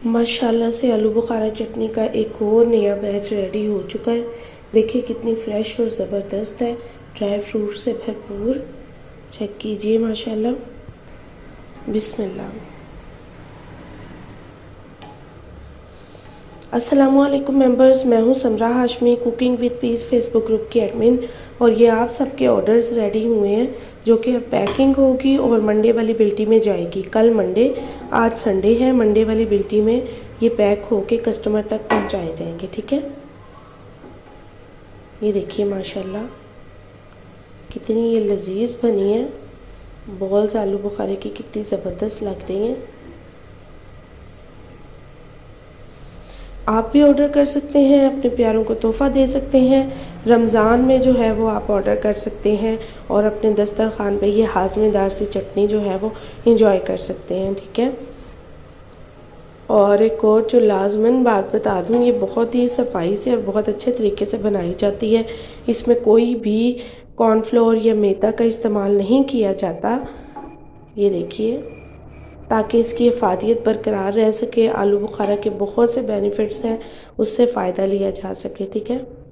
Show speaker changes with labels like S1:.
S1: माशाल्लाह से आलू बुखारा चटनी का एक और नया बैच रेडी हो चुका है। देखिए कितनी फ्रेश और ज़बरदस्त है, ड्राई फ्रूट से भरपूर। चेक कीजिए माशाल्लाह। बिस्मिल्लाह। अस्सलामुअलैकुम मेंबर्स, मैं हूं Samra Hashmi, cooking with peace Facebook group की एडमिन। और ये आप सबके ऑर्डर्स रेडी हुए हैं जो कि अब पैकिंग होगी और मंडे वाली बिल्टी में जाएगी। कल मंडे, आज संडे है, मंडे वाली बिल्टी में ये पैक होके कस्टमर तक पहुंचाए जाएंगे। ठीक है, ये देखिए माशाल्लाह कितनी ये लजीज बनी है। बॉल्स आलू बुखारे की कितनी ज़बरदस्त लग रही हैं। आप भी ऑर्डर कर सकते हैं, अपने प्यारों को तोहफ़ा दे सकते हैं। रमज़ान में जो है वो आप ऑर्डर कर सकते हैं और अपने दस्तरखान पे ये हाज़मेदार सी चटनी जो है वो इंजॉय कर सकते हैं। ठीक है, और एक और जो लाजमन बात बता दूँ, ये बहुत ही सफाई से और बहुत अच्छे तरीके से बनाई जाती है। इसमें कोई भी कॉर्नफ्लोर या मैदा का इस्तेमाल नहीं किया जाता। ये देखिए, ताकि इसकी अफादियत बरकरार रह सके। आलू बुखारा के बहुत से बेनिफिट्स हैं, उससे फ़ायदा लिया जा सके। ठीक है।